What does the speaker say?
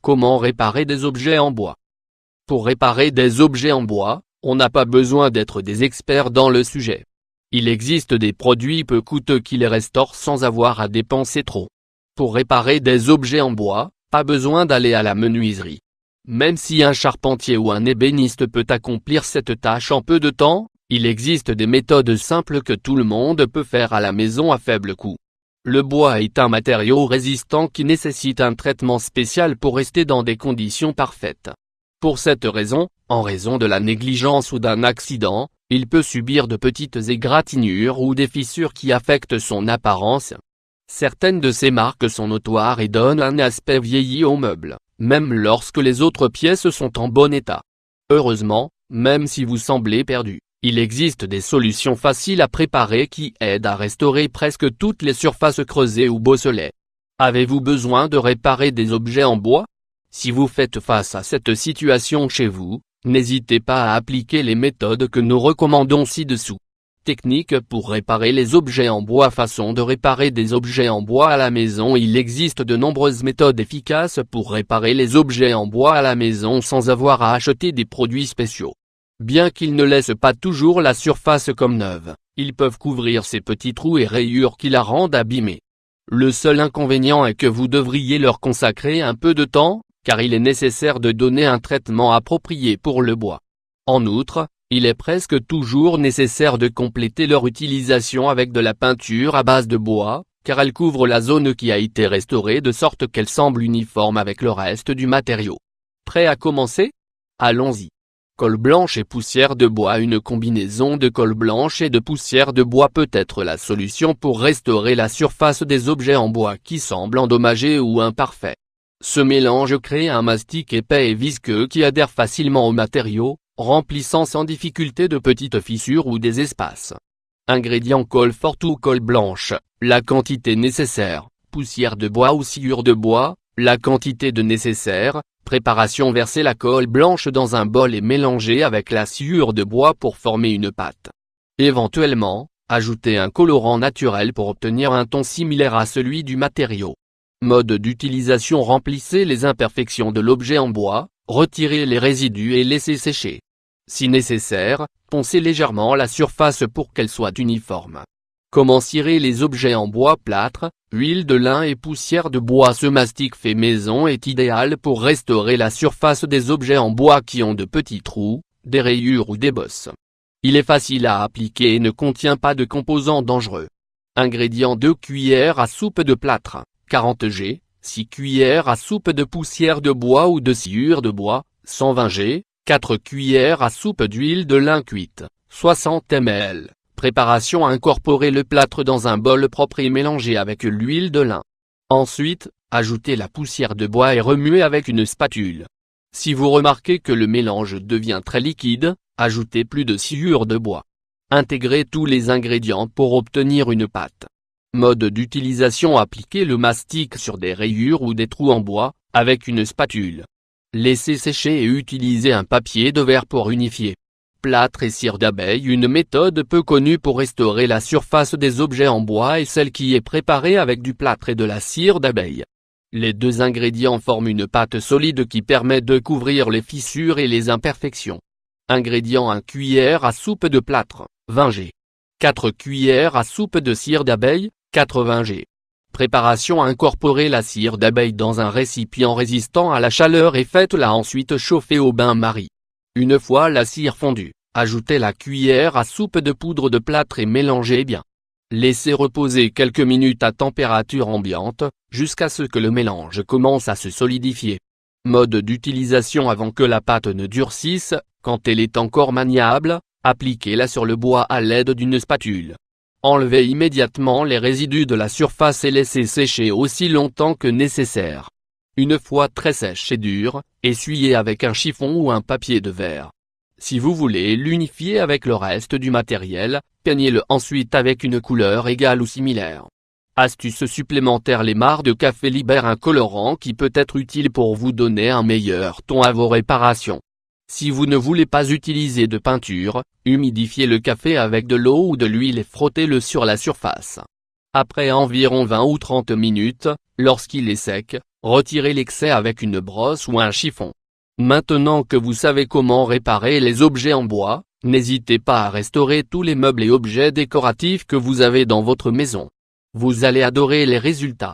Comment réparer des objets en bois? Pour réparer des objets en bois, on n'a pas besoin d'être des experts dans le sujet. Il existe des produits peu coûteux qui les restaurent sans avoir à dépenser trop. Pour réparer des objets en bois, pas besoin d'aller à la menuiserie. Même si un charpentier ou un ébéniste peut accomplir cette tâche en peu de temps, il existe des méthodes simples que tout le monde peut faire à la maison à faible coût. Le bois est un matériau résistant qui nécessite un traitement spécial pour rester dans des conditions parfaites. Pour cette raison, en raison de la négligence ou d'un accident, il peut subir de petites égratignures ou des fissures qui affectent son apparence. Certaines de ces marques sont notoires et donnent un aspect vieilli aux meubles, même lorsque les autres pièces sont en bon état. Heureusement, même si vous semblez perdu, il existe des solutions faciles à préparer qui aident à restaurer presque toutes les surfaces creusées ou bosselées. Avez-vous besoin de réparer des objets en bois? Si vous faites face à cette situation chez vous, n'hésitez pas à appliquer les méthodes que nous recommandons ci-dessous. Technique pour réparer les objets en bois. Façon de réparer des objets en bois à la maison. Il existe de nombreuses méthodes efficaces pour réparer les objets en bois à la maison sans avoir à acheter des produits spéciaux. Bien qu'ils ne laissent pas toujours la surface comme neuve, ils peuvent couvrir ces petits trous et rayures qui la rendent abîmée. Le seul inconvénient est que vous devriez leur consacrer un peu de temps, car il est nécessaire de donner un traitement approprié pour le bois. En outre, il est presque toujours nécessaire de compléter leur utilisation avec de la peinture à base de bois, car elle couvre la zone qui a été restaurée de sorte qu'elle semble uniforme avec le reste du matériau. Prêt à commencer? Allons-y. Colle blanche et poussière de bois. Une combinaison de colle blanche et de poussière de bois peut être la solution pour restaurer la surface des objets en bois qui semblent endommagés ou imparfaits. Ce mélange crée un mastic épais et visqueux qui adhère facilement au matériau, remplissant sans difficulté de petites fissures ou des espaces. Ingrédients: colle forte ou colle blanche. La quantité nécessaire: poussière de bois ou sciure de bois. La quantité de nécessaire. Préparation: verser la colle blanche dans un bol et mélanger avec la sciure de bois pour former une pâte. Éventuellement, ajouter un colorant naturel pour obtenir un ton similaire à celui du matériau. Mode d'utilisation: remplissez les imperfections de l'objet en bois, retirez les résidus et laissez sécher. Si nécessaire, poncez légèrement la surface pour qu'elle soit uniforme. Comment cirer les objets en bois? Plâtre, huile de lin et poussière de bois. Ce mastic fait maison est idéal pour restaurer la surface des objets en bois qui ont de petits trous, des rayures ou des bosses. Il est facile à appliquer et ne contient pas de composants dangereux. Ingrédients: 2 cuillères à soupe de plâtre, 40 g, 6 cuillères à soupe de poussière de bois ou de sciure de bois, 120 g, 4 cuillères à soupe d'huile de lin cuite, 60 ml. Préparation: incorporer le plâtre dans un bol propre et mélanger avec l'huile de lin. Ensuite, ajoutez la poussière de bois et remuez avec une spatule. Si vous remarquez que le mélange devient très liquide, ajoutez plus de sciure de bois. Intégrez tous les ingrédients pour obtenir une pâte. Mode d'utilisation: appliquez le mastic sur des rayures ou des trous en bois, avec une spatule. Laissez sécher et utilisez un papier de verre pour unifier. Plâtre et cire d'abeille. Une méthode peu connue pour restaurer la surface des objets en bois est celle qui est préparée avec du plâtre et de la cire d'abeille. Les deux ingrédients forment une pâte solide qui permet de couvrir les fissures et les imperfections. Ingrédients: 1 cuillère à soupe de plâtre, 20 g. 4 cuillères à soupe de cire d'abeille, 80 g. Préparation: incorporez la cire d'abeille dans un récipient résistant à la chaleur et faites-la ensuite chauffer au bain-marie. Une fois la cire fondue, ajoutez la cuillère à soupe de poudre de plâtre et mélangez bien. Laissez reposer quelques minutes à température ambiante, jusqu'à ce que le mélange commence à se solidifier. Mode d'utilisation: avant que la pâte ne durcisse, quand elle est encore maniable, appliquez-la sur le bois à l'aide d'une spatule. Enlevez immédiatement les résidus de la surface et laissez sécher aussi longtemps que nécessaire. Une fois très sèche et dure, essuyez avec un chiffon ou un papier de verre. Si vous voulez l'unifier avec le reste du matériel, peignez-le ensuite avec une couleur égale ou similaire. Astuce supplémentaire: les marcs de café libèrent un colorant qui peut être utile pour vous donner un meilleur ton à vos réparations. Si vous ne voulez pas utiliser de peinture, humidifiez le café avec de l'eau ou de l'huile et frottez-le sur la surface. Après environ 20 ou 30 minutes, Lorsqu'il est sec, retirez l'excès avec une brosse ou un chiffon. Maintenant que vous savez comment réparer les objets en bois, n'hésitez pas à restaurer tous les meubles et objets décoratifs que vous avez dans votre maison. Vous allez adorer les résultats.